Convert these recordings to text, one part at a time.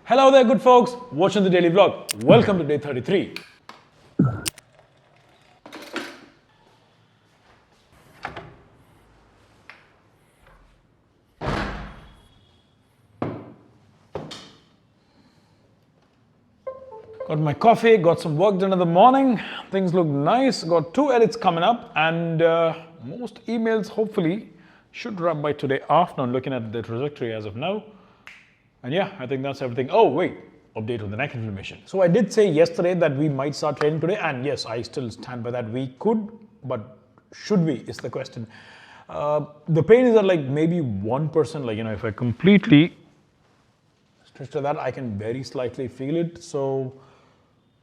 Hello there, good folks, watching the daily vlog. Welcome to day 33. Got my coffee, got some work done in the morning. Things look nice. Got 2 edits coming up, and most emails hopefully should wrap by today afternoon, looking at the trajectory as of now. And yeah, I think that's everything. Oh, wait, update on the neck inflammation. So I did say yesterday that we might start training today, and yes, I still stand by that. We could, but should we is the question. The pain is at like maybe 1%, like, if I completely stretch to that, I can very slightly feel it. So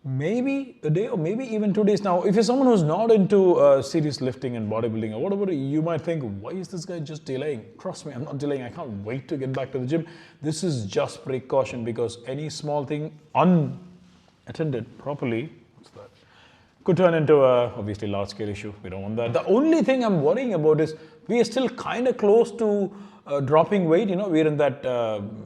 maybe a day or maybe even 2 days. Now, if you're someone who's not into serious lifting and bodybuilding or whatever, you might think, why is this guy just delaying? Trust me, I'm not delaying. I can't wait to get back to the gym. This is just precaution, because any small thing unattended properly, what's that, could turn into a obviously large scale issue. We don't want that. The only thing I'm worrying about is we are still kind of close to dropping weight. We're in that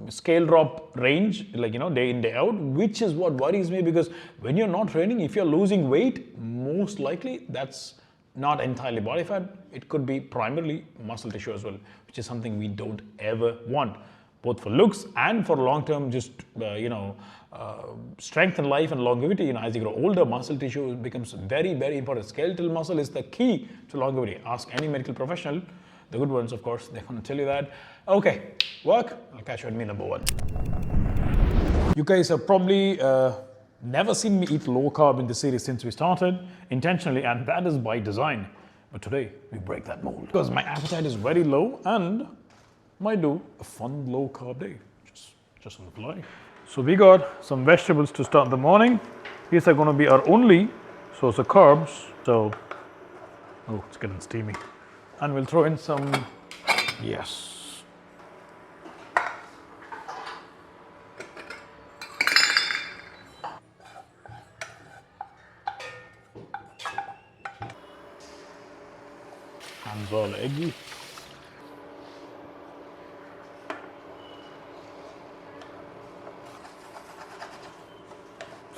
scale drop range, like, day in, day out, which is what worries me, because when you're not training, if you're losing weight, most likely that's not entirely body fat. It could be primarily muscle tissue as well, which is something we don't ever want, both for looks and for long-term just, strength in life and longevity. As you grow older, muscle tissue becomes very, very important. Skeletal muscle is the key to longevity. Ask any medical professional. The good ones, of course, they're going to tell you that. Okay, work. I'll catch you at me number 1. You guys have probably never seen me eat low carb in the series since we started, intentionally, and that is by design. But today, we break that mold, because my appetite is very low and might do a fun low carb day. Just a little lie. So we got some vegetables to start the morning. These are going to be our only source of carbs. So, oh, it's getting steamy. And we'll throw in some, yes, hands all eggy.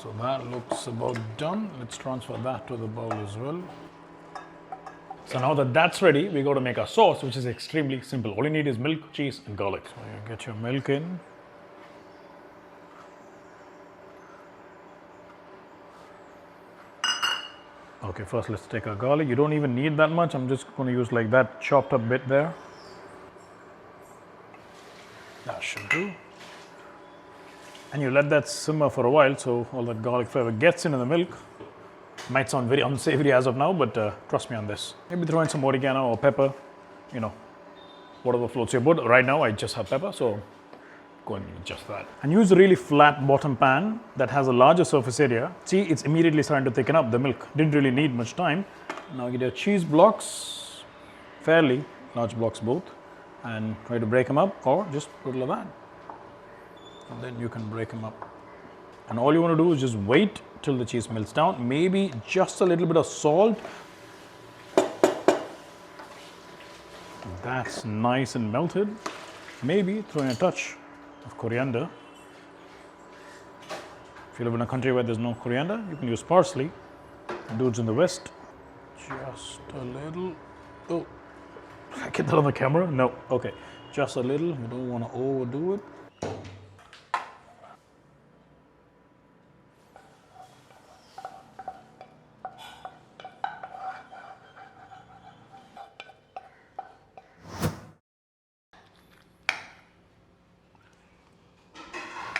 So that looks about done. Let's transfer that to the bowl as well. So now that that's ready, we got to make our sauce, which is extremely simple. All you need is milk, cheese, and garlic. So you get your milk in. Okay, first let's take our garlic. You don't even need that much. I'm just going to use like that chopped up bit there. That should do. And you let that simmer for a while, so all that garlic flavor gets into the milk. Might sound very unsavory as of now, but trust me on this. Maybe throw in some oregano or pepper, whatever floats your boat. Right now I just have pepper, so go and use just that. And use a really flat bottom pan that has a larger surface area. See, it's immediately starting to thicken up. The milk didn't really need much time. Now get your cheese blocks, fairly large blocks both, and try to break them up, or just put like that. And then you can break them up. And all you want to do is just wait till the cheese melts down. Maybe just a little bit of salt. That's nice and melted. Maybe throw in a touch of coriander. If you live in a country where there's no coriander, you can use parsley. Dudes in the West, just a little. Oh, did I get that on the camera? No. Okay, just a little. You don't want to overdo it.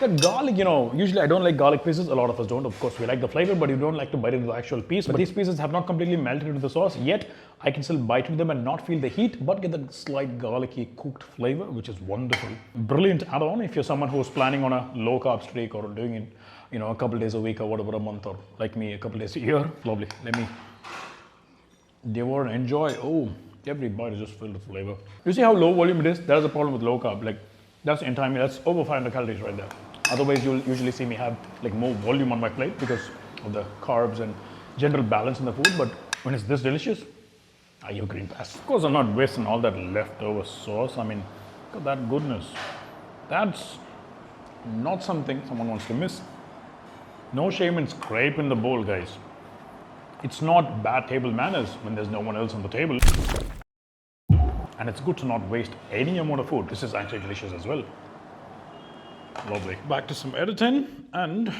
The garlic, usually I don't like garlic pieces. A lot of us don't. Of course, we like the flavor, but you don't like to bite into the actual piece. But these pieces have not completely melted into the sauce yet. I can still bite into them and not feel the heat, but get that slight garlicky cooked flavor, which is wonderful. Brilliant add-on if you're someone who's planning on a low carb streak or doing it, a couple days a week or whatever, a month, or like me, a couple days a year. Lovely. Let me devour and enjoy. Oh, every bite is just filled with flavor. You see how low volume it is? That is the problem with low carb. Like, that's the entire meal. That's over 500 calories right there. Otherwise, you'll usually see me have like more volume on my plate because of the carbs and general balance in the food. But when it's this delicious, I give green pass. Of course, I'm not wasting all that leftover sauce. I mean, look at that goodness. That's Not something someone wants to miss. No shame in scraping the bowl, guys. It's not bad table manners when there's no one else on the table. And it's good to not waste any amount of food. This is actually delicious as well. Lovely. Back to some editing and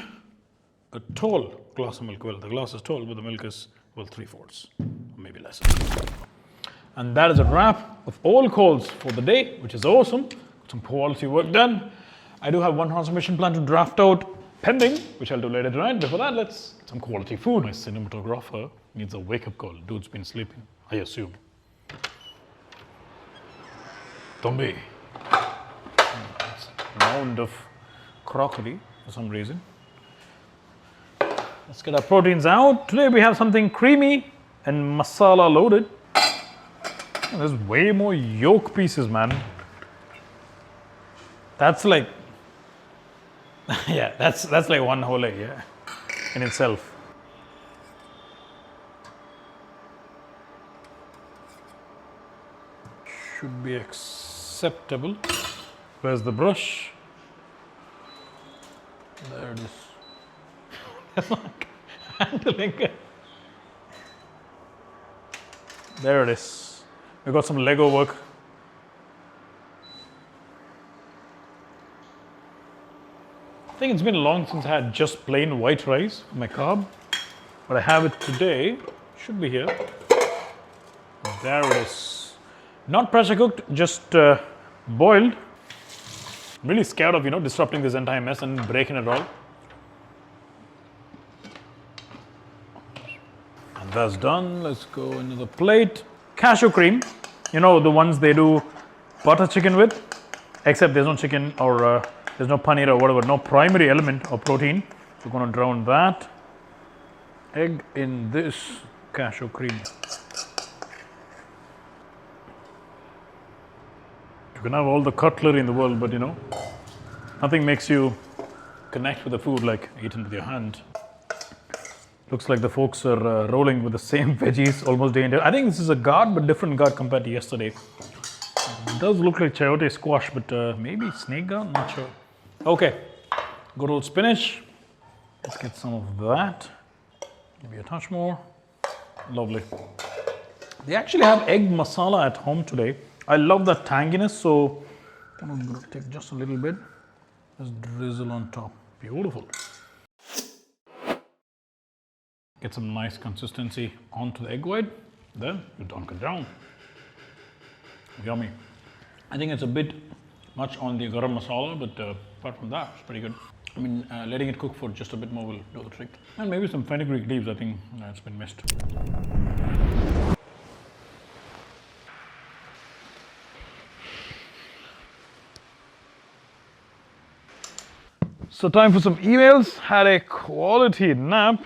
a tall glass of milk. Well, the glass is tall, but the milk is, well, 3/4, maybe less. And that is a wrap of all calls for the day, which is awesome. Some quality work done. I do have one transformation plan to draft out pending, which I'll do later tonight. Before that, let's get some quality food. My cinematographer needs a wake-up call. Dude's been sleeping, I assume. Tombi. That's a mound of crockery for some reason. Let's get our proteins out. Today we have something creamy and masala loaded. There's way more yolk pieces, man. That's like, yeah, that's like one whole egg, yeah, in itself. Should be acceptable. Where's the brush? There it is. That's not handling it. There it is. We got some Lego work. I think it's been long since I had just plain white rice for my carb, but I have it today. Should be here. There it is. Not pressure cooked, just boiled. I'm really scared of, disrupting this entire mess and breaking it all. And that's done. Let's go into the plate. Cashew cream, the ones they do butter chicken with, except there's no chicken or there's no paneer or whatever, no primary element of protein. So we're going to drown that egg in this cashew cream. You can have all the cutlery in the world, but nothing makes you connect with the food like eating with your hand. Looks like the folks are rolling with the same veggies almost day in day. I think this is a gourd, but different gourd compared to yesterday. It does look like chayote squash, but maybe snake gourd, not sure. Okay, good old spinach. Let's get some of that. Maybe a touch more. Lovely. They actually have egg masala at home today. I love that tanginess, so I'm going to take just a little bit. Just drizzle on top. Beautiful. Get some nice consistency onto the egg white. Then you dunk it down. Yummy. I think it's a bit much on the garam masala, but apart from that, it's pretty good. I mean, letting it cook for just a bit more will do the trick. And maybe some fenugreek leaves, I think it's been missed. So time for some emails. Had a quality nap.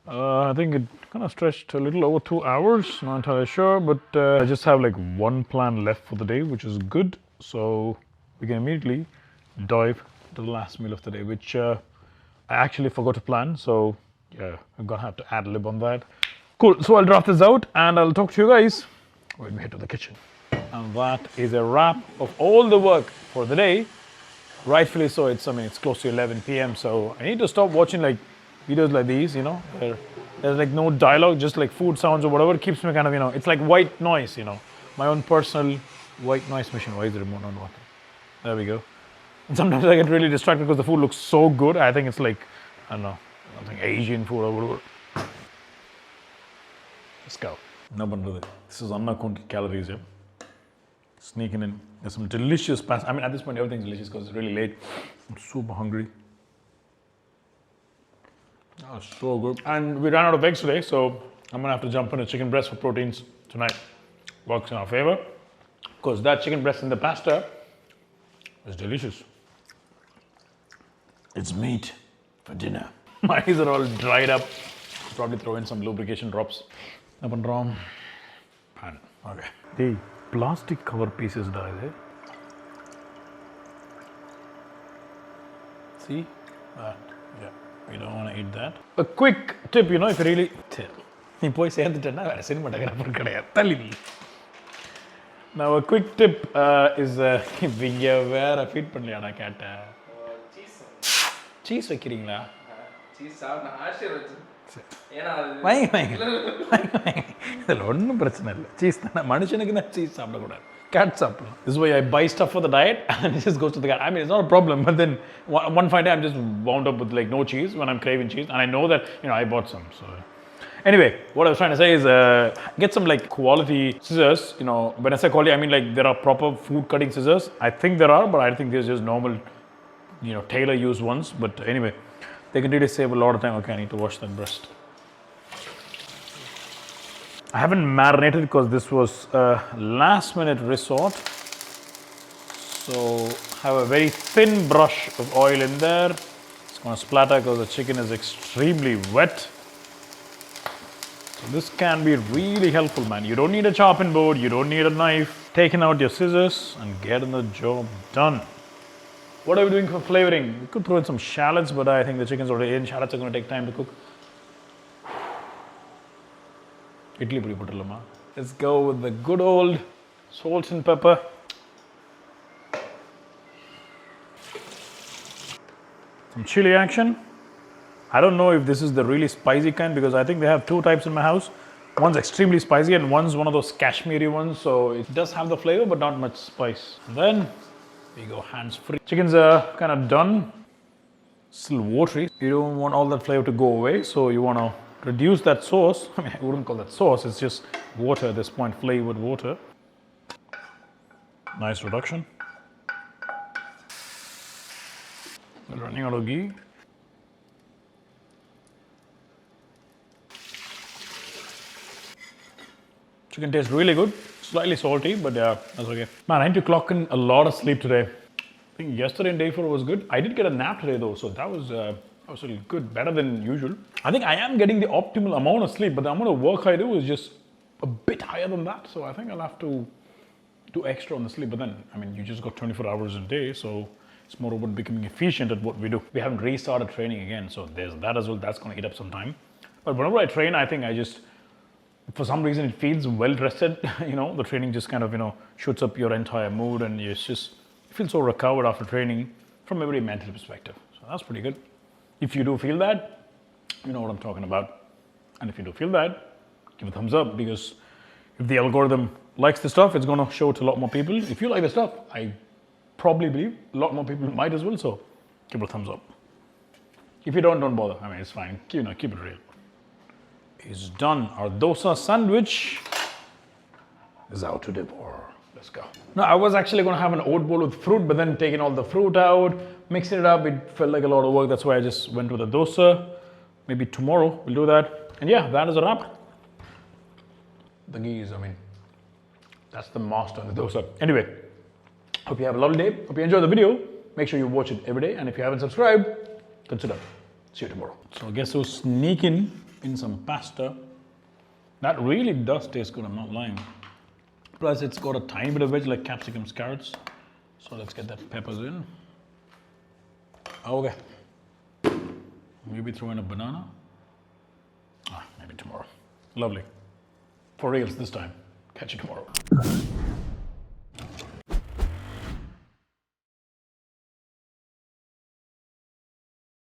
I think it kind of stretched a little over 2 hours, not entirely sure, but I just have like one plan left for the day, which is good. So we can immediately dive to the last meal of the day, which I actually forgot to plan. So yeah, I'm gonna have to ad lib on that. Cool, so I'll draft this out and I'll talk to you guys when we head to the kitchen. And that is a wrap of all the work for the day. Rightfully so, it's close to 11 p.m. So I need to stop watching like videos like these, there's like no dialogue, just like food sounds or whatever. It keeps me kind of, it's like white noise, my own personal white noise machine. Why is the remote not working? There we go. And sometimes I get really distracted because the food looks so good. I think it's like, I don't know, something Asian food or whatever. Let's go. This is uncounted calories, yeah. Sneaking in. There's some delicious pasta. I mean, at this point, everything's delicious because it's really late. I'm super hungry. Oh, so good. And we ran out of eggs today, so I'm gonna have to jump on a chicken breast for proteins tonight. Works in our favor because that chicken breast in the pasta is delicious. It's meat for dinner. My eyes are all dried up. Probably throw in some lubrication drops. Up and down. Pan. Okay. The plastic cover pieces die there. See that? Yeah. We don't want to eat that. A quick tip, if you really... Now a quick tip is... feed cheese வைக்கிறீங்களா? cheese சாப்பிட்டா ஆசீர்வாதம். ஏன்னா வாங்க இதில் ஒன்றும் பிரச்சனை இல்லை. Cheese தானே, மனுஷனுக்கு தான் சீஸ் சாப்பிடக்கூடாது. Cat சாப்பிடலாம். This is why I buy stuff for the diet and it just goes to the cat. I mean, it's not a problem, but then one fine day I'm just wound up with like no cheese when I'm craving cheese, and I know that, you know, I bought some. So anyway, what I was trying to say is get some like quality scissors. You know, when I say quality, I mean like there are proper food cutting scissors. I think there are, but I think there's just normal, you know, tailor used ones. But anyway, they can really save a lot of time. Okay, I need to wash that breast. I haven't marinated because this was a last minute resort. So have a very thin brush of oil in there. It's going to splatter because the chicken is extremely wet. So this can be really helpful, man. You don't need a chopping board, you don't need a knife. Taking out your scissors and getting the job done. What are we doing for flavoring? We could throw in some shallots, but I think the chicken's already in. Shallots are going to take time to cook. Idli puri pottallama. Let's go with the good old salt and pepper. Some chili action. I don't know if this is the really spicy kind because I think they have two types in my house. One's extremely spicy and one's one of those Kashmiri ones, so it does have the flavor but not much spice. And then we go hands free. Chicken's kind of done. Still watery. You don't want all that flavor to go away, so you want to reduce that sauce. I mean, I wouldn't call that sauce, it's just water at this point, flavored water. Nice reduction. We're running out of ghee. Chicken tastes really good, slightly salty, but yeah, that's okay. Man, I need to clock in a lot of sleep today. I think yesterday and day 4 was good. I did get a nap today though, so that was really good, better than usual. I think I am getting the optimal amount of sleep, but the amount of work I do is just a bit higher than that. So I think I'll have to do extra on the sleep. But then, I mean, you just got 24 hours a day, so it's more about becoming efficient at what we do. We haven't restarted training again, so there's that as well. That's going to eat up some time. But whenever I train, I think I just, for some reason, it feels well rested. You know, the training just kind of, you know, shoots up your entire mood, and you feel so recovered after training from every mental perspective. So that's pretty good. If you do feel that, you know what I'm talking about. And if you do feel that, give a thumbs up, because if the algorithm likes the stuff, it's going to show it to a lot more people. If you like the stuff, I probably believe a lot more people might as well, so give it a thumbs up. If you don't bother. I mean, it's fine. You know, keep it real. It's done. Our dosa sandwich is out to devour. Let's go. Now, I was actually going to have an oat bowl with fruit, but then taking all the fruit out, mixing it up, it felt like a lot of work. That's why I just went with the dosa. Maybe tomorrow we'll do that. And yeah, that is a wrap. The ghee is, I mean, that's the master of the dosa. Anyway, hope you have a lovely day. Hope you enjoy the video. Make sure you watch it every day. And if you haven't subscribed, consider. See you tomorrow. So I guess we'll sneak in some pasta. That really does taste good, I'm not lying. Plus, it's got a tiny bit of veg like capsicums, carrots. So let's get that peppers in. Okay. Maybe throw in a banana. Maybe tomorrow. Lovely. For reals this time. Catch you tomorrow.